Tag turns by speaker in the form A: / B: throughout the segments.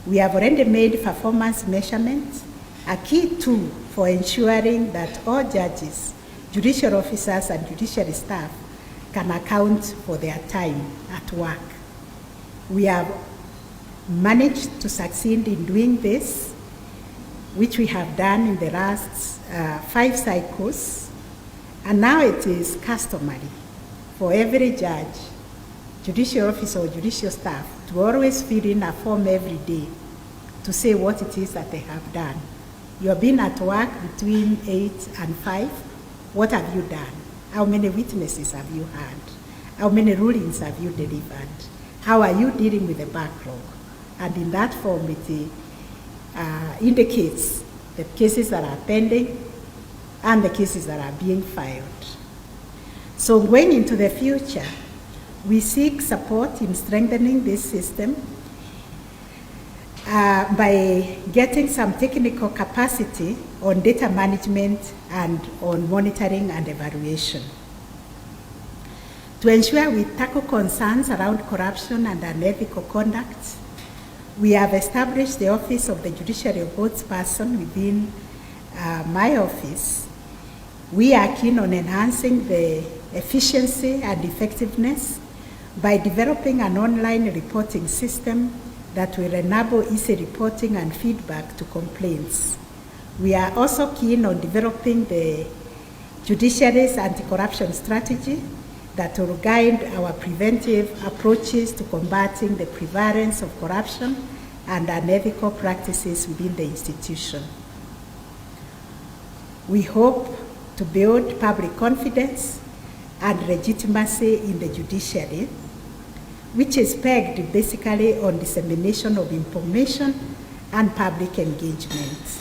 A: We have already made performance measurements a key tool for ensuring that all judges, judicial officers, and judiciary staff can account for their time at work. We have managed to succeed in doing this, which we have done in the last 5 cycles, and now it is customary for every judge, judicial officer, or judicial staff to always fill in a form every day to say what it is that they have done. You have been at work between 8 and 5. What have you done? How many witnesses have you had? How many rulings have you delivered? How are you dealing with the backlog? And in that form, it indicates the cases that are pending and the cases that are being filed. So going into the future, we seek support in strengthening this system by getting some technical capacity on data management and on monitoring and evaluation. To ensure we tackle concerns around corruption and unethical conduct, we have established the Office of the Judiciary Ombudsperson within my office. We are keen on enhancing the efficiency and effectiveness by developing an online reporting system that will enable easy reporting and feedback to complaints. We are also keen on developing the judiciary's anti-corruption strategy that will guide our preventive approaches to combating the prevalence of corruption and unethical practices within the institution. We hope to build public confidence and legitimacy in the judiciary, which is pegged basically on dissemination of information and public engagement.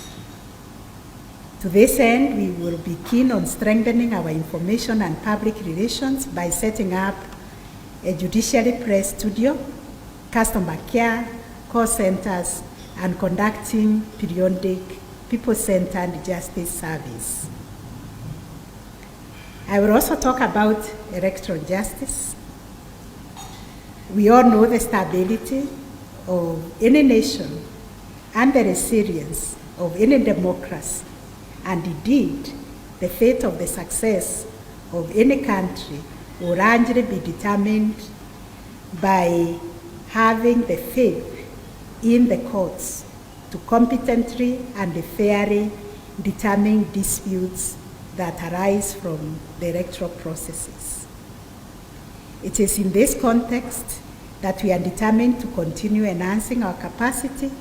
A: To this end, we will be keen on strengthening our information and public relations by setting up a judiciary press studio, customer care, call centers, and conducting periodic people-centered justice service. I will also talk about electoral justice. We all know the stability of any nation and the resilience of any democracy, and indeed, the fate of the success of any country will largely be determined by having the faith in the courts to competently and fairly determine disputes that arise from the electoral processes. It is in this context that we are determined to continue enhancing our capacity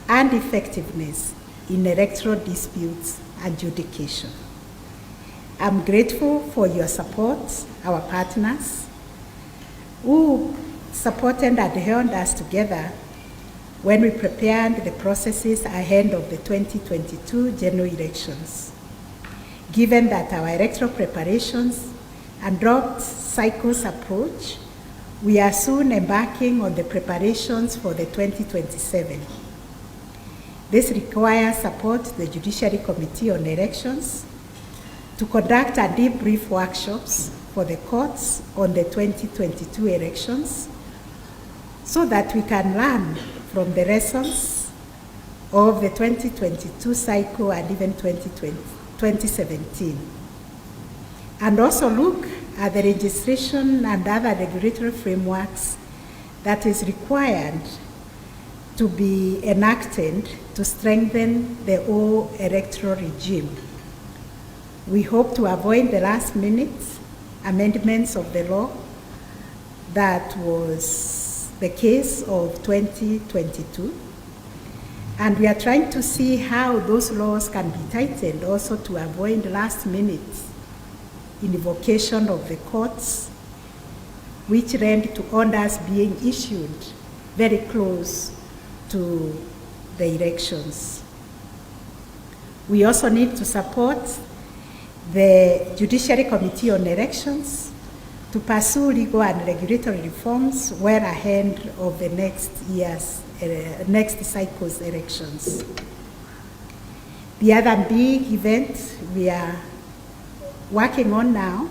A: and effectiveness in electoral disputes adjudication. I'm grateful for your support, our partners, who supported and held us together when we prepared the processes ahead of the 2022 general elections. Given that our electoral preparations and dropped cycles approach, we are soon embarking on the preparations for the 2027. This requires support to the Judiciary Committee on Elections to conduct a debrief workshops for the courts on the 2022 elections so that we can learn from the lessons of the 2022 cycle and even 2017. And also look at the registration and other regulatory frameworks that is required to be enacted to strengthen the whole electoral regime. We hope to avoid the last-minute amendments of the law that was the case of 2022. And we are trying to see how those laws can be tightened also to avoid last-minute invocation of the courts, which led to orders being issued very close to the elections. We also need to support the Judiciary Committee on Elections to pursue legal and regulatory reforms well ahead of the next cycle's elections. The other big event we are working on now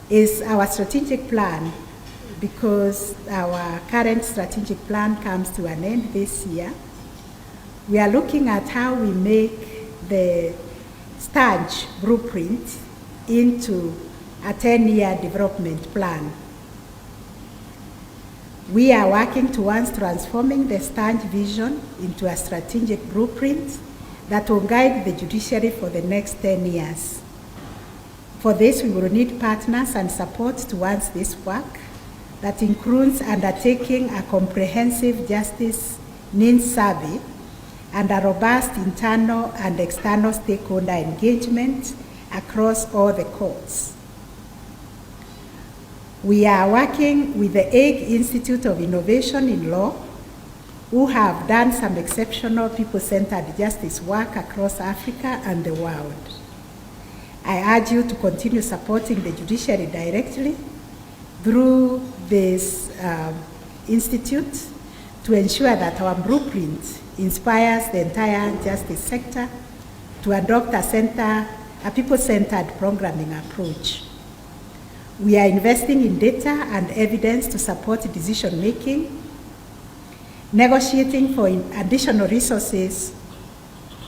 A: is our strategic plan because our current strategic plan comes to an end this year, we are looking at how we make the STARGE blueprint into a 10-year development plan. We are working towards transforming the STARGE vision into a strategic blueprint that will guide the judiciary for the next 10 years. For this, we will need partners and support towards this work that includes undertaking a comprehensive justice needs survey and a robust internal and external stakeholder engagement across all the courts. We are working with the Hague Institute of Innovation in Law, who have done some exceptional people-centered justice work across Africa and the world. I urge you to continue supporting the judiciary directly through this institute to ensure that our blueprint inspires the entire justice sector to adopt a people-centered programming approach. We are investing in data and evidence to support decision-making, negotiating for additional resources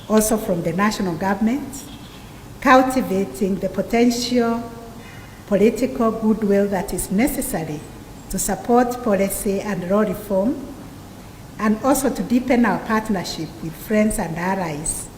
A: also from the national government, cultivating the potential political goodwill that is necessary to support policy and law reform, and also to deepen our partnership with friends and allies